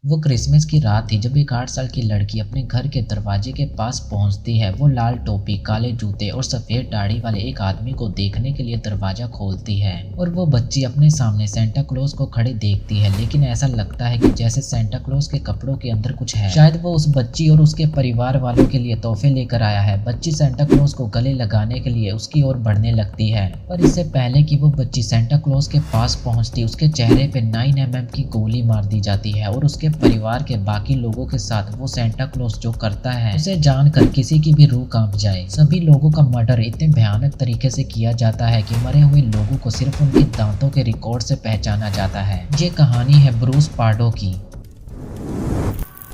वो क्रिसमस की रात थी जब एक 8 साल की लड़की अपने घर के दरवाजे के पास पहुंचती है। वो लाल टोपी, काले जूते और सफेद दाढ़ी वाले एक आदमी को देखने के लिए दरवाजा खोलती है और वो बच्ची अपने सामने सेंटा क्लॉज को खड़े देखती है। लेकिन ऐसा लगता है कि जैसे सेंटा क्लॉज के कपड़ों के अंदर कुछ है। शायद वो उस बच्ची और उसके परिवार वालों के लिए तोहफे लेकर आया है। बच्ची सेंटा क्लॉज को गले लगाने के लिए उसकी ओर बढ़ने लगती है, पर इससे पहले कि वो बच्ची सेंटा क्लॉज के पास पहुंचती, उसके चेहरे पे 9 mm की गोली मार दी जाती है और उसके परिवार के बाकी लोगों के साथ वो सेंटा क्लॉज जो करता है उसे जानकर किसी की भी रूह कांप जाए। सभी लोगों का मर्डर इतने भयानक तरीके से किया जाता है कि मरे हुए लोगों को सिर्फ उनके दांतों के रिकॉर्ड से पहचाना जाता है। ये कहानी है ब्रूस पार्डो की।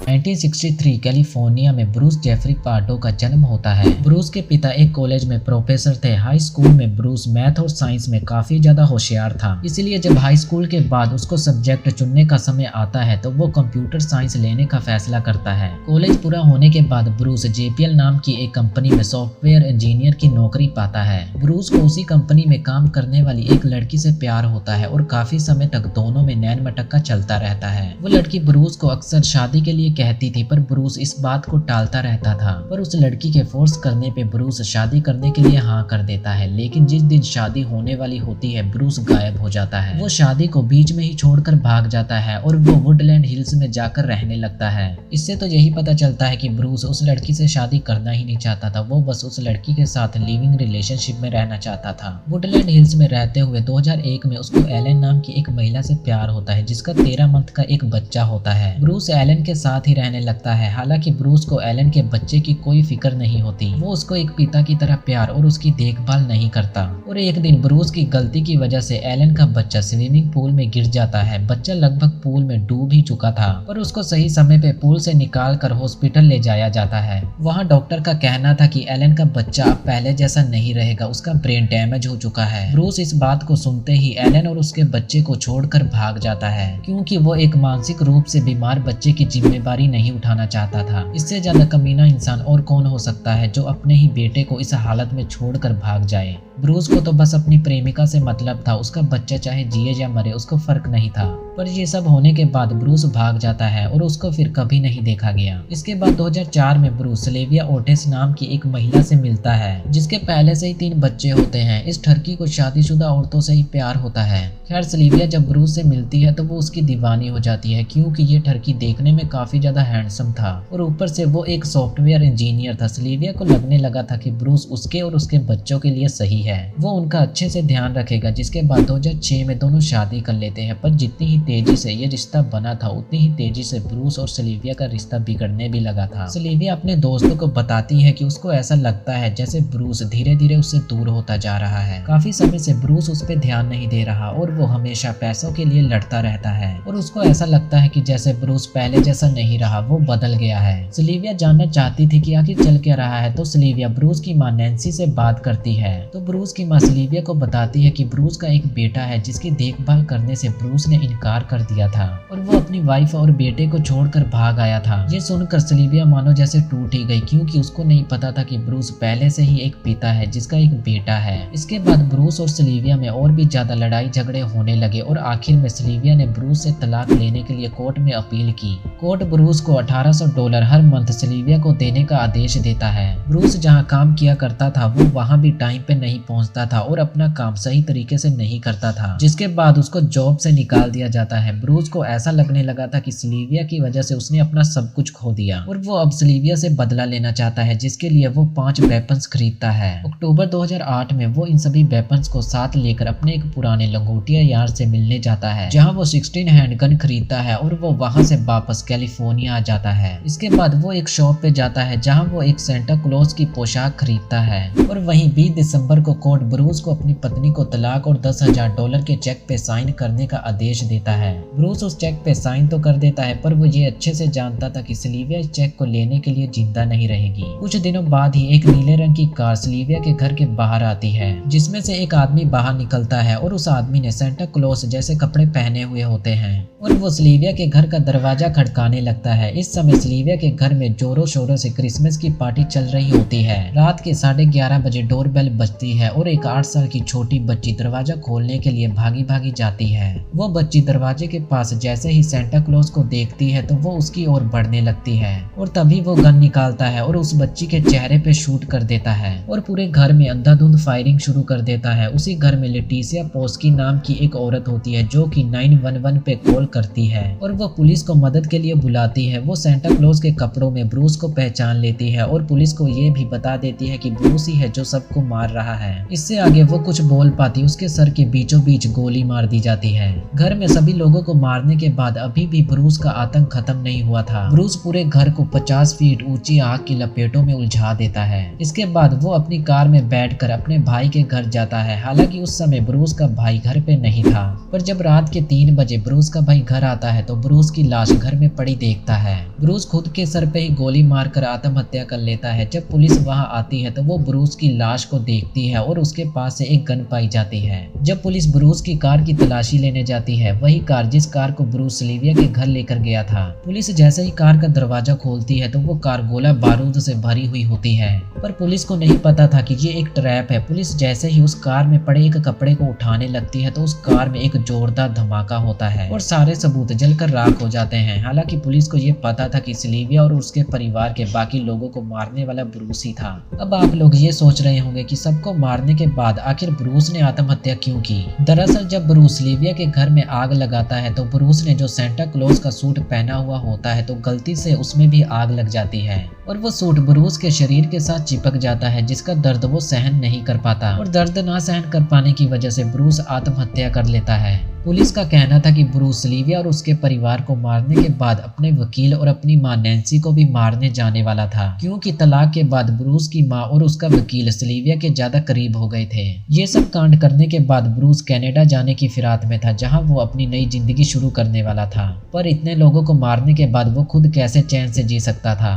1963 कैलिफोर्निया में ब्रूस जेफरी पार्डो का जन्म होता है। ब्रूस के पिता एक कॉलेज में प्रोफेसर थे। हाई स्कूल में ब्रूस मैथ और साइंस में काफी ज्यादा होशियार था, इसलिए जब हाई स्कूल के बाद उसको सब्जेक्ट चुनने का समय आता है तो वो कंप्यूटर साइंस लेने का फैसला करता है। कॉलेज पूरा होने के बाद ब्रूस JPL नाम की एक कंपनी में सॉफ्टवेयर इंजीनियर की नौकरी पाता है। ब्रूस को उसी कंपनी में काम करने वाली एक लड़की से प्यार होता है और काफी समय तक दोनों में नैन मटक्का चलता रहता है। वो लड़की ब्रूस को अक्सर शादी के लिए कहती थी, पर ब्रूस इस बात को टालता रहता था। पर उस लड़की के फोर्स करने पे ब्रूस शादी करने के लिए हाँ कर देता है। लेकिन जिस दिन शादी होने वाली होती है ब्रूस गायब हो जाता है। वो शादी को बीच में ही छोड़कर भाग जाता है और वो वुडलैंड हिल्स में जाकर रहने लगता है। इससे तो यही पता चलता है कि ब्रूस उस लड़की से शादी करना ही नहीं चाहता था। वो बस उस लड़की के साथ लिविंग रिलेशनशिप में रहना चाहता था। वुडलैंड हिल्स में रहते हुए 2001 में उसको एलन नाम की एक महिला से प्यार होता है, जिसका 13 मंथ का एक बच्चा होता है। ब्रूस एलन के साथ ही रहने लगता है। हालांकि ब्रूस को एलन के बच्चे की कोई फिक्र नहीं होती। वो उसको एक पिता की तरह प्यार और उसकी देखभाल नहीं करता। और एक दिन ब्रूस की गलती की वजह से एलन का बच्चा स्विमिंग पूल में गिर जाता है। बच्चा लगभग पूल में डूब ही चुका था, पर उसको सही समय पे पूल से निकाल कर हॉस्पिटल ले जाया जाता है। वहाँ डॉक्टर का कहना था कि एलन का बच्चा अब पहले जैसा नहीं रहेगा, उसका ब्रेन डैमेज हो चुका है। ब्रूस इस बात को सुनते ही एलन और उसके बच्चे को छोड़कर भाग जाता है, क्योंकि वो एक मानसिक रूप से बीमार बच्चे की जिम्मेदारी नहीं उठाना चाहता था। इससे ज्यादा कमीना इंसान और कौन हो सकता है जो अपने ही बेटे को इस हालत में छोड़कर भाग जाए। ब्रूस को तो बस अपनी प्रेमिका से मतलब था। उसका बच्चा चाहे जिए या मरे उसको फर्क नहीं था। पर ये सब होने के बाद ब्रूस भाग जाता है और उसको फिर कभी नहीं देखा गया। इसके बाद 2004 में ब्रूस सिल्विया ओटिस नाम की एक महिला से मिलता है, जिसके पहले से ही 3 बच्चे होते हैं। इस ठरकी को शादीशुदा औरतों से ही प्यार होता है। खैर, सिल्विया जब ब्रूस से मिलती है तो वो उसकी दीवानी हो जाती है, क्योंकि ये ठरकी देखने में काफी ज्यादा हैंडसम था और ऊपर से वो एक सॉफ्टवेयर इंजीनियर था। सिल्विया को लगने लगा था कि ब्रूस उसके और उसके बच्चों के लिए सही है, वो उनका अच्छे से ध्यान रखेगा। जिसके बाद 2006 में दोनों शादी कर लेते हैं। पर जितनी ही तेजी से ये रिश्ता बना था उतनी ही तेजी से ब्रूस और सिल्विया का रिश्ता बिगड़ने भी लगा था। सिल्विया अपने दोस्तों को बताती है कि उसको ऐसा लगता है जैसे ब्रूस धीरे धीरे उससे दूर होता जा रहा है। काफी समय से ब्रूस उस पर ध्यान नहीं दे रहा और वो हमेशा पैसों के लिए लड़ता रहता है और उसको ऐसा लगता है कि जैसे ब्रूस पहले जैसा नहीं रहा, वो बदल गया है। सिल्विया जानना चाहती थी कि आखिर चल क्या रहा है, तो सिल्विया ब्रूस की मां नैन्सी से बात करती है। तो ब्रूस की मां सिल्विया को बताती है कि ब्रूस का एक बेटा है जिसकी देखभाल करने से ब्रूस ने इनकार कर दिया था और वो अपनी वाइफ और बेटे को छोड़कर भाग आया था। ये सुनकर सिल्विया मानो जैसे टूट ही गई, क्योंकि उसको नहीं पता था कि ब्रूस पहले से ही एक पिता है जिसका एक बेटा है। इसके बाद ब्रूस और सिल्विया में और भी ज्यादा लड़ाई झगड़े होने लगे और आखिर में सिल्विया ने ब्रूस से तलाक लेने के लिए कोर्ट में अपील की। कोर्ट ब्रूस को $1800 हर मंथ सिल्विया को देने का आदेश देता है। ब्रूस जहाँ काम किया करता था वो वहाँ भी टाइम पे नहीं पहुँचता था और अपना काम सही तरीके से नहीं करता था, जिसके बाद उसको जॉब से निकाल दिया जाता है। ब्रूस को ऐसा लगने लगा था कि सिल्विया की वजह से उसने अपना सब कुछ खो दिया और वो अब सिल्विया से बदला लेना चाहता है, जिसके लिए वो 5 वेपन्स खरीदता है। अक्टूबर 2008 में वो इन सभी वेपन्स को साथ लेकर अपने एक पुराने लंगोटिया यार से मिलने जाता है, जहाँ वो 16 हैंडगन खरीदता है और वो वहाँ से वापस कैलिफोर्निया आ जाता है। इसके बाद वो एक शॉप पे जाता है जहाँ वो एक सेंटा क्लॉज की पोशाक खरीदता है और वहीं 20 दिसंबर को कोर्ट ब्रूस को अपनी पत्नी को तलाक और $10,000 के चेक पे साइन करने का आदेश देता है। ब्रूस उस चेक पे साइन तो कर देता है, पर वो ये अच्छे से जानता था कि सिल्विया इस चेक को लेने के लिए जिंदा नहीं रहेगी। कुछ दिनों बाद ही एक नीले रंग की कार सिल्विया के घर के बाहर आती है, जिसमें से एक आदमी बाहर निकलता है और उस आदमी ने सेंटा क्लॉज जैसे कपड़े पहने हुए होते हैं और वो सिल्विया के घर का दरवाजा छटकाने लगता है। इस समय सिल्विया के घर में जोरों शोरों से क्रिसमस की पार्टी चल रही होती है। रात के 11:30 बजे डोरबेल बजती है और एक 8 साल की छोटी बच्ची दरवाजा खोलने के लिए भागी भागी जाती है। वो बच्ची दरवाजे के पास जैसे ही सेंटा क्लॉज को देखती है तो वो उसकी ओर बढ़ने लगती है और तभी वो गन निकालता है और उस बच्ची के चेहरे पे शूट कर देता है और पूरे घर में अंधाधुंध फायरिंग शुरू कर देता है। उसी घर में लेटिसिया पोस्की नाम की एक औरत होती है जो कि 911 पे कॉल करती है और वो पुलिस को मदद के लिए बुलाती है। वो सेंटा क्लॉज के कपड़ों में ब्रूस को पहचान लेती है और पुलिस को ये भी बता देती है कि ब्रूस ही है जो सबको मार रहा है। इससे आगे वो कुछ बोल पाती, उसके सर के बीचों बीच गोली मार दी जाती है। घर में सभी लोगों को मारने के बाद अभी भी ब्रूस का आतंक खत्म नहीं हुआ था। ब्रूस पूरे घर को 50 फीट ऊंची आग की लपेटों में उलझा देता है। इसके बाद वो अपनी कार में बैठकर अपने भाई के घर जाता है। हालांकि उस समय ब्रूस का भाई घर पे नहीं था, पर जब रात के 3 बजे ब्रूस का भाई घर आता है तो ब्रूस की लाश घर में पड़ी देखता है। ब्रूस खुद के सर पे ही गोली मारकर आत्महत्या कर लेता है। जब पुलिस वहां आती है तो वो ब्रूस की लाश को देखती है और उसके पास से एक गन पाई जाती है। जब पुलिस ब्रूस की कार की तलाशी लेने जाती है, वही कार जिस कार को ब्रूस सिल्विया के घर लेकर गया था। पुलिस जैसे ही कार का दरवाजा खोलती है तो वो कार गोला बारूद से भरी हुई होती है, पर पुलिस को नहीं पता था कि ये एक ट्रैप है। पुलिस जैसे ही उस कार में पड़े एक कपड़े को उठाने लगती है तो उस कार में एक जोरदार धमाका होता है और सारे सबूत जलकर राख हो जाते हैं। हालांकि पुलिस को ये पता था कि सिल्विया और उसके परिवार के बाकी लोगों को मारने वाला ब्रूस ही था। अब आप लोग ये सोच रहे होंगे कि सबको मारने के बाद आखिर ब्रूस ने आत्महत्या क्यों की। दरअसल जब ब्रूस सिल्विया के घर में आग लगाता है तो ब्रूस ने जो सेंटा क्लॉज का सूट पहना हुआ होता है तो गलती से उसमें भी आग लग जाती है और वो सूट ब्रूस के शरीर के साथ चिपक जाता है, जिसका दर्द वो सहन नहीं कर पाता और दर्द ना सहन कर पाने की वजह से ब्रूस आत्महत्या कर लेता है। पुलिस का कहना था कि ब्रूस सिल्विया और उसके परिवार को मारने के बाद अपने वकील और अपनी मां नैन्सी को भी मारने जाने वाला था, क्योंकि तलाक के बाद ब्रूस की मां और उसका वकील सिल्विया के ज्यादा करीब हो गए थे। ये सब कांड करने के बाद ब्रूस कनाडा जाने की फिराक में था, जहां वो अपनी नई जिंदगी शुरू करने वाला था। पर इतने लोगों को मारने के बाद वो खुद कैसे चैन से जी सकता था।